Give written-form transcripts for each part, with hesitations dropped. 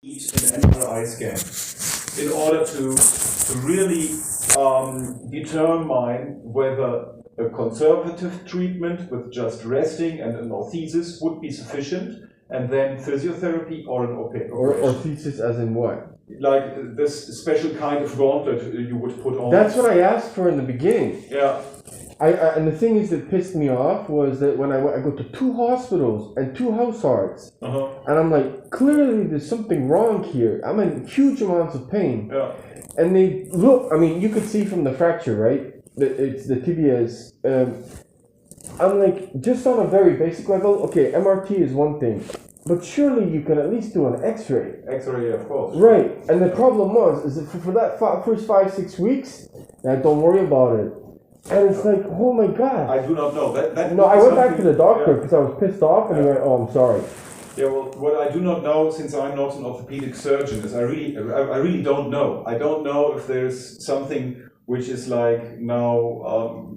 an MRI scan in order to really determine whether a conservative treatment with just resting and an orthesis would be sufficient, and then physiotherapy or an operation. Orthesis as in what? Like this special kind of gauntlet you would put on. That's what I asked for in the beginning. Yeah. And the thing is that pissed me off was that when I go to 2 hospitals and 2 house hearts, and I'm like, clearly there's something wrong here. I'm in huge amounts of pain. Yeah. And they look, I mean, you could see from the fracture, right? It's the tibias. I'm like, just on a very basic level, okay, MRT is one thing, but surely you can at least do an X-ray. X-ray, of course. Right. And the problem is that for that first 5-6 weeks, don't worry about it. And it's like, oh my God. I do not know. No, I went back to the doctor because I was pissed off, and he went, oh, I'm sorry. Yeah, well, what I do not know, since I'm not an orthopedic surgeon, is I really don't know. I don't know if there's something which is like now,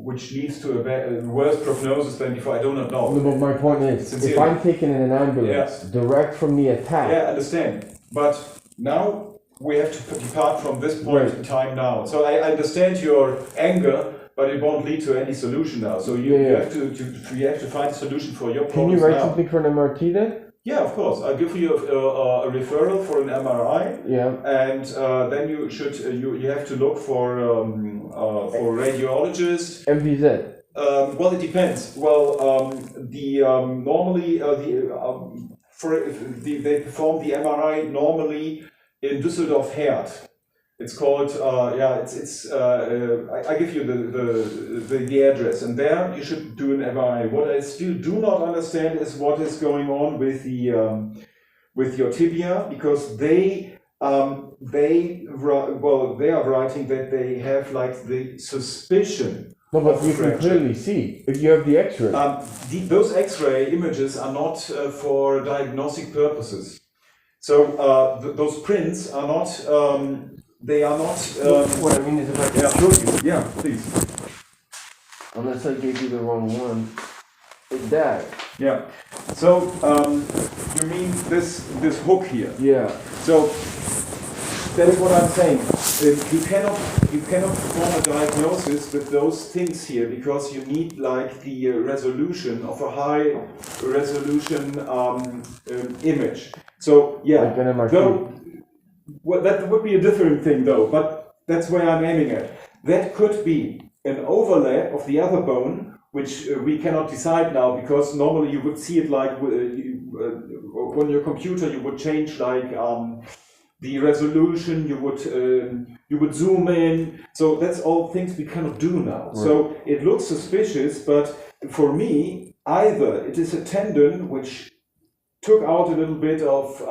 which leads to a worse prognosis than before. I do not know. No, but my point is, if I'm taken in an ambulance direct from the attack. Yeah, I understand. But now we have to depart from this point in time now. So I understand your anger, but it won't lead to any solution now. So you have to find a solution for your problem. Can you write something for an MRT then? Yeah, of course. I'll give you a referral for an MRI. Yeah. And then you should you have to look for radiologists. MVZ. Well, it depends. Well, normally they perform the MRI normally in Düsseldorf Herd. It's called I give you the address, and there you should do an MRI. What I still do not understand is what is going on with the with your tibia, because they are writing that they have like the suspicion. No, but you can clearly see if you have the X-ray. Those X-ray images are not for diagnostic purposes. So those prints are not. They are not. What I mean is, if I can show you. Yeah, please. Unless I gave you the wrong one. It's that. Yeah. So you mean this hook here? Yeah. So that is what I'm saying. You cannot perform a diagnosis with those things here, because you need like the resolution of a high resolution image. So yeah. Like an MRT. Though, well, that would be a different thing though, but that's where I'm aiming at. That could be an overlap of the other bone, which we cannot decide now, because normally you would see it like on your computer. You would change like the resolution. You would zoom in. So that's all things we cannot do now. Right. So it looks suspicious, but for me, either it is a tendon which took out a little bit of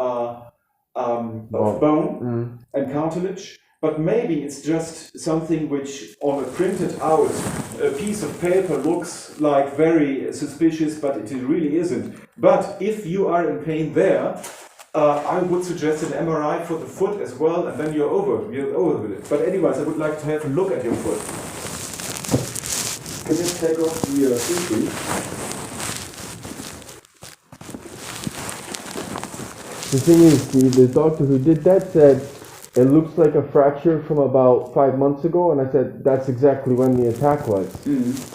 bone and cartilage, but maybe it's just something which on a printed out piece of paper looks like very suspicious, but it really isn't. But if you are in pain there, I would suggest an MRI for the foot as well, and then you're over with it. But anyways, I would like to have a look at your foot. Can you take off the tissue? The thing is, the doctor who did that said it looks like a fracture from about 5 months ago, and I said that's exactly when the attack was.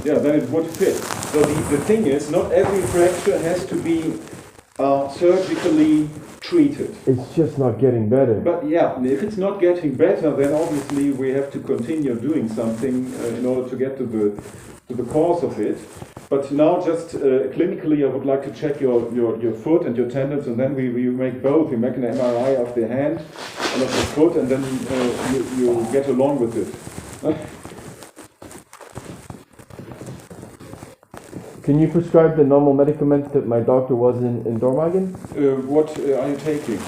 Yeah, then it would fit. So the thing is, not every fracture has to be surgically treated. It's just not getting better. But yeah, if it's not getting better, then obviously we have to continue doing something in order to get to the cause of it. But now, just clinically, I would like to check your foot and your tendons, and then we make both. We make an MRI of the hand and of the foot, and then you get along with it. Can you prescribe the normal medicament that my doctor was in Dormagen? What are you taking?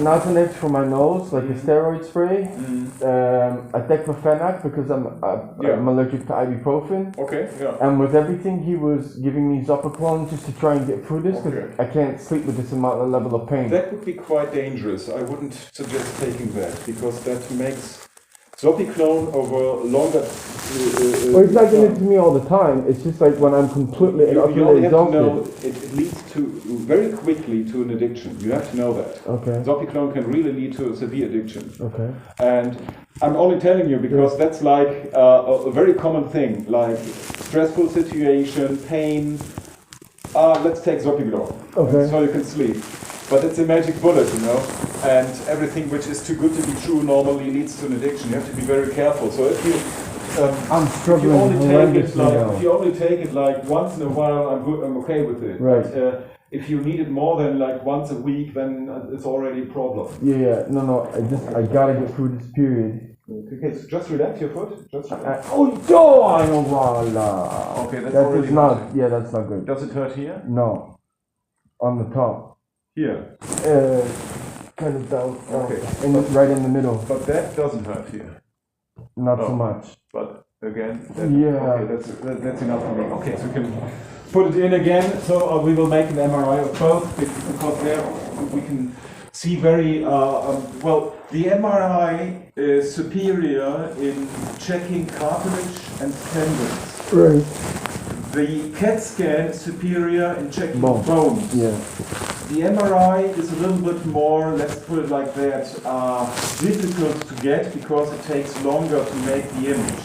Nasonex for my nose, like a steroid spray. A diclofenac because I'm allergic to ibuprofen. Okay, yeah. And with everything, he was giving me Zopiclone just to try and get through this, because I can't sleep with this level of pain. That would be quite dangerous. I wouldn't suggest taking that, because that makes Zopiclone over longer. Well, it's not doing it to me all the time. It's just like when I'm completely and you utterly only have to know exhausted. it leads to very quickly to an addiction. You have to know that. Okay. Zopiclone can really lead to a severe addiction. Okay. And I'm only telling you because that's like a very common thing, like stressful situation, pain. Let's take Zopiclone, so you can sleep. But it's a magic bullet, you know, and everything which is too good to be true normally leads to an addiction. You have to be very careful. So if you I'm struggling if you only take it like once in a while, I'm okay with it. Right. But, if you need it more than like once a week, then it's already a problem. Yeah. No. I gotta get through this period. Okay, so just relax your foot. Just relax. I know, voila. Okay, that's that already is not. hurting. Yeah, that's not good. Does it hurt here? No, on the top. Here. Kind of down. Okay. Right in the middle. But that doesn't hurt here. Not so much. But again, yeah. Okay, that's enough for me. Okay, so we can put it in again. So we will make an MRI of both because there we can see very well. The MRI is superior in checking cartilage and tendons. Right. The CAT scan is superior in checking bones. Yeah. The MRI is a little bit more, let's put it like that, difficult to get because it takes longer to make the image.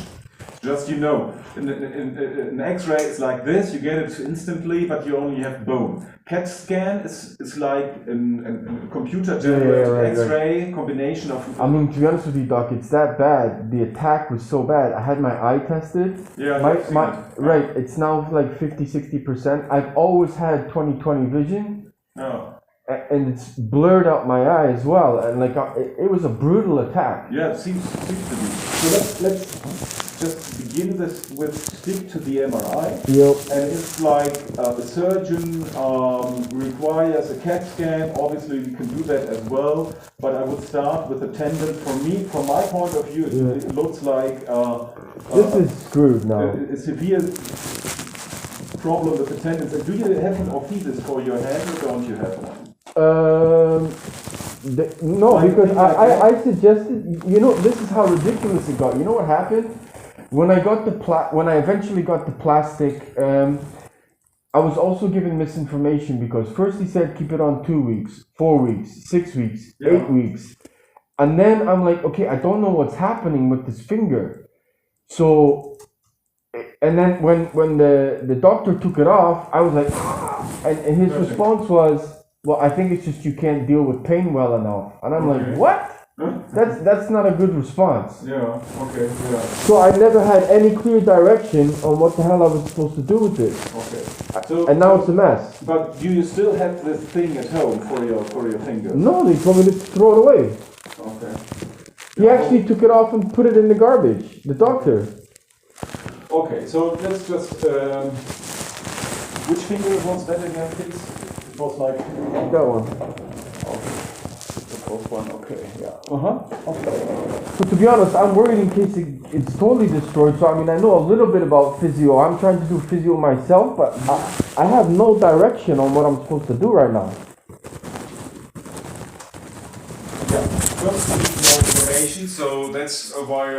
Just you know, an X-ray is like this, you get it instantly, but you only have bone. CAT scan is like a computer-generated X-ray combination of... I mean, to be honest with you, Doc, it's that bad. The attack was so bad. I had my eye tested. Yeah, right, it's now like 50-60%. I've always had 20/20 vision. Oh. And it's blurred out my eye as well. And like, it was a brutal attack. Yeah, it seems to be. So let's just begin this with stick to the MRI. Yep. And it's like the surgeon requires a CAT scan. Obviously, we can do that as well. But I would start with the tendon. For me, from my point of view, it looks like this is screwed now. A severe problem with the tendons. And do you have an orthesist for your hand, or don't you have one? No, because I suggested, you know, this is how ridiculous it got. You know what happened? When I got when I eventually got the plastic, I was also given misinformation because first he said keep it on 2 weeks, 4 weeks, 6 weeks, 8 weeks. And then I'm like, okay, I don't know what's happening with this finger. So, and then when the doctor took it off, I was like, and his response was, well, I think it's just you can't deal with pain well enough. And I'm like, what? That's not a good response. Yeah, okay, yeah. So I never had any clear direction on what the hell I was supposed to do with this. Okay. So, and now it's a mess. But do you still have this thing at home for your fingers? No, they told me to throw it away. Okay. He actually took it off and put it in the garbage, the doctor. Okay, so let's just, which finger was that again, please? It was like... That one. Okay. The first one, okay, yeah. Okay. So to be honest, I'm worried in case it's totally destroyed. So I mean, I know a little bit about physio. I'm trying to do physio myself, but I have no direction on what I'm supposed to do right now. Yeah, first we need more information, so that's why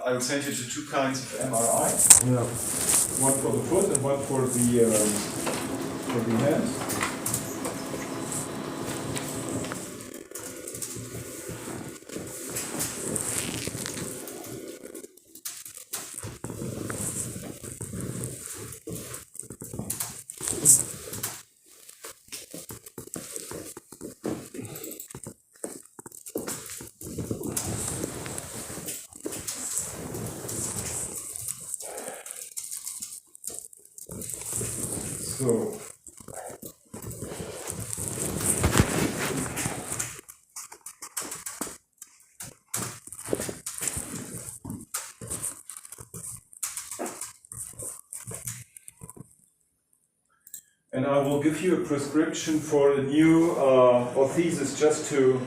I'll send you to two kinds of MRI. Yeah. One for the foot and one for the hand. And I will give you a prescription for a new orthesis just to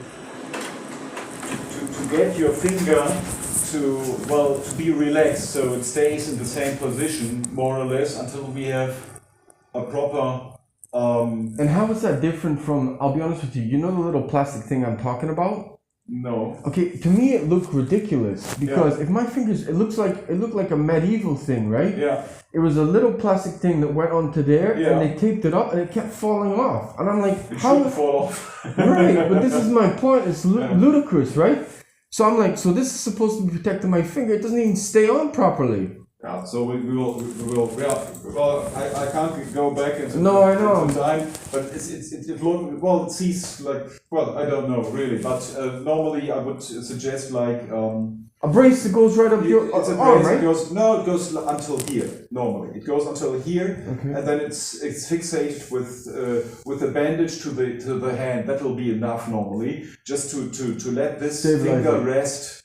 get your finger to be relaxed so it stays in the same position more or less until we have a proper... And how is that different from, I'll be honest with you, you know the little plastic thing I'm talking about? No. Okay, to me it looked ridiculous because if my fingers, it looked like a medieval thing, right? Yeah. It was a little plastic thing that went onto there, Yeah. and they taped it up, and it kept falling off. And I'm like, It how? shouldn't fall off. Right, but this is my point. It's ludicrous, right? So I'm like, so this is supposed to be protecting my finger. It doesn't even stay on properly. Yeah, so we will, yeah, well, I can't go back into I know. into time, but it seems like, well, I don't know really, but normally I would suggest like, a brace that goes right up your it's a arm, brace, right? it goes until here, normally. It goes until here, and then it's fixated with a bandage to the hand. That will be enough normally, just to let this finger rest.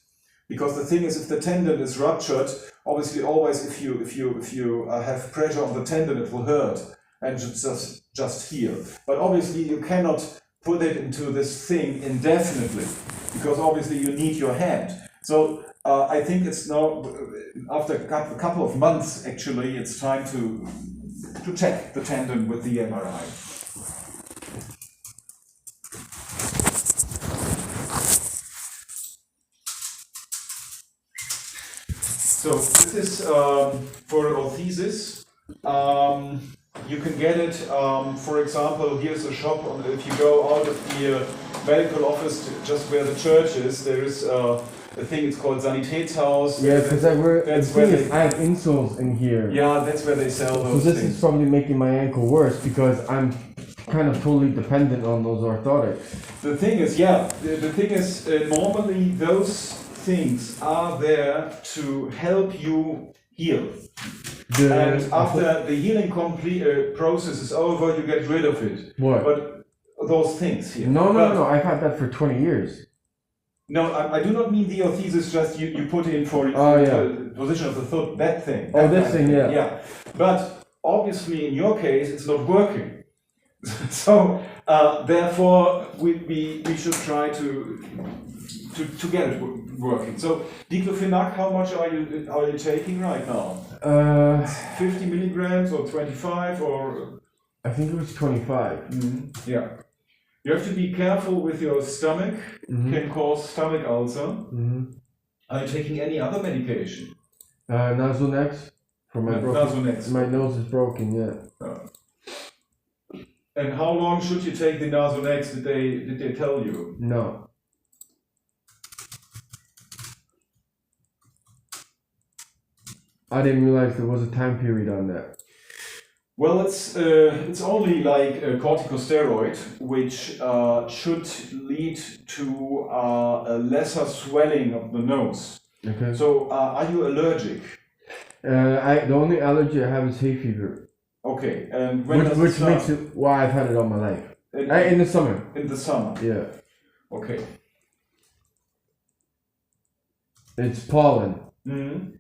Because the thing is, if the tendon is ruptured, obviously always if you have pressure on the tendon, it will hurt, and just here. But obviously you cannot put it into this thing indefinitely, because obviously you need your hand. So I think it's now, after a couple of months actually, it's time to check the tendon with the MRI. So this is for orthesis. You can get it, for example, here's a shop, if you go out of the medical office, just where the church is, there is a thing, it's called Sanitätshaus. Yeah, because I have insoles in here. Yeah, that's where they sell those So this things. is probably making my ankle worse because I'm kind of totally dependent on those orthotics. The thing is, the thing is, normally those things are there to help you heal. And after the healing process is over, you get rid of it. What? But those things here. No. I've had that for 20 years. No, I do not mean the orthesis, just you put in for the position of the foot, that thing. Oh, this thing, yeah. Yeah. But obviously in your case, it's not working. So therefore, we should try to get it working. So diclofenac, how much are you taking right now? 50 milligrams or 25 or? I think it was 25. Mm-hmm. Yeah. You have to be careful with your stomach. Can cause stomach ulcer. Are you taking any other medication? Nasonex for my Nasonex. My nose is broken. Yeah. And how long should you take the Nasonex? Did they tell you? No. I didn't realize there was a time period on that. Well, it's only like a corticosteroid, which should lead to a lesser swelling of the nose. Okay. So, are you allergic? The only allergy I have is hay fever. Okay, and when which makes it why I've had it all my life. In the summer. In the summer. Yeah. Okay. It's pollen. Mm-hmm.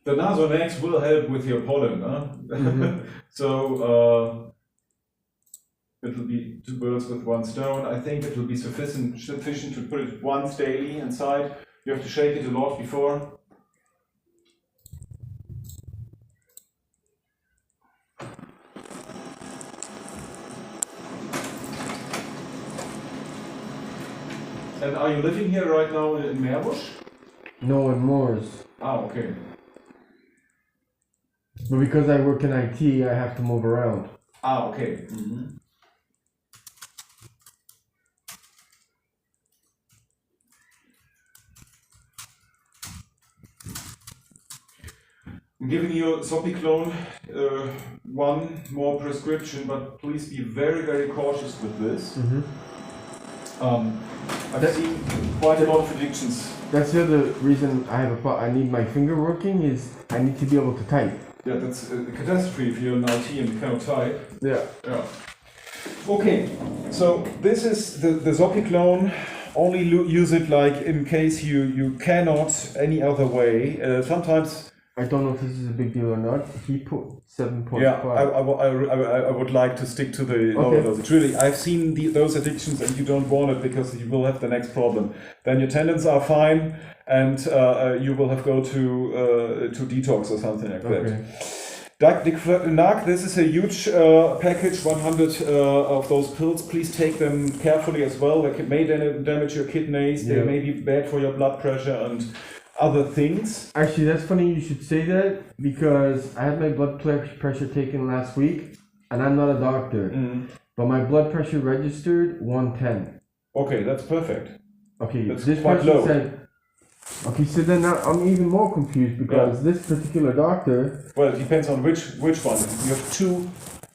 The Nasonex will help with your pollen, huh? So it will be 2 birds with 1 stone. I think it will be sufficient to put it once daily inside. You have to shake it a lot before. And are you living here right now in Meerbusch? No, in Moors. Ah, okay. But because I work in IT, I have to move around. Ah, okay. Mm-hmm. I'm giving you Zopiclone, 1 more prescription, but please be very, very cautious with this. I've seen quite a lot of addictions. That's the other reason I need my finger working is I need to be able to type. Yeah, that's a catastrophe if you're an IT and you cannot type. Yeah. Okay, so this is the Zopiclone. Only use it like in case you cannot any other way. Sometimes I don't know if this is a big deal or not. He put 7.5. Yeah, I would like to stick to the lower dosage. Really, I've seen those addictions, and you don't want it because you will have the next problem. Then your tendons are fine, and you will have go to detox or something like that. Diclofenac, this is a huge package, 100 of those pills. Please take them carefully as well. They may damage your kidneys. They may be bad for your blood pressure and other things. Actually, that's funny you should say that, because I had my blood pressure taken last week, and I'm not a doctor, but my blood pressure registered 110. Okay, that's perfect. Okay, that's this quite person low. said, okay, so then I'm even more confused, because this particular doctor... Well, it depends on which one.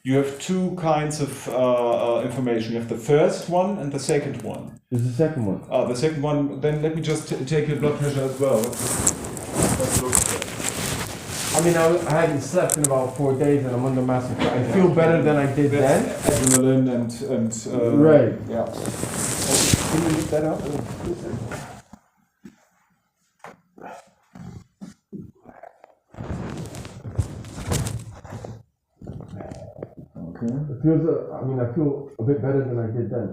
You have two kinds of information. You have the first one and the second one. There's the second one. The second one, then let me just take your blood pressure as well. Let's look at that. I mean, I hadn't slept in about 4 days, and I'm under massive... I feel better than I did then. Adrenaline and right. Yeah. Can you lift that up? Okay. It feels, I feel a bit better than I did then.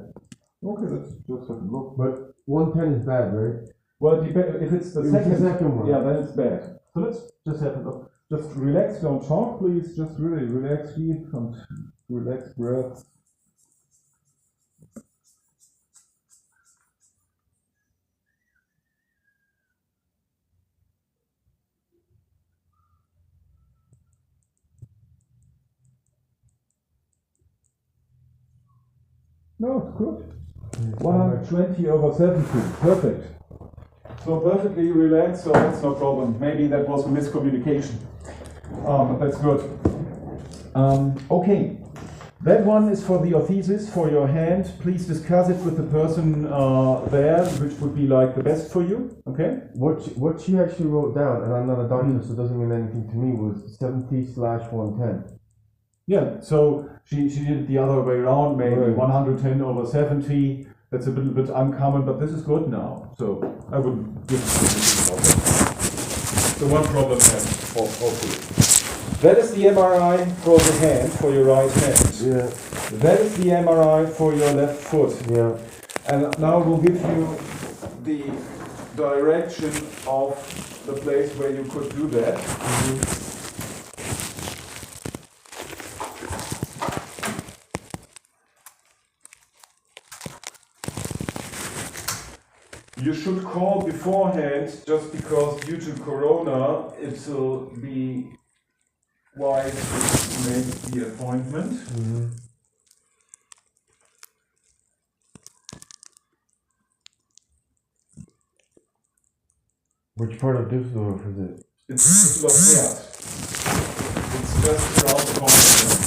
Okay, let's just have a look. But 110 is bad, right? Well, if it's the second one. Yeah, then it's bad. So let's just have a look. Just relax, don't talk, please. Just really relax, deep and relax breath. No, it's good. 120/70. Perfect. So perfectly relaxed, so that's no problem. Maybe that was a miscommunication. But that's good. Okay. That one is for the orthesis for your hand. Please discuss it with the person there, which would be like the best for you. Okay? What she actually wrote down, and I'm not a doctor, so it doesn't mean anything to me, was 70/110. Yeah, so she did it the other way around, maybe 110/70. That's a little bit uncommon, but this is good now. So I wouldn't give it. So one problem then, hopefully. That is the MRI for the hand, for your right hand. Yeah. That is the MRI for your left foot. Yeah. And now we'll give you the direction of the place where you could do that. You should call beforehand, just because due to Corona, it will be wise to make the appointment. Which part of Düsseldorf is it? It's Düsseldorf. It's just around the corner.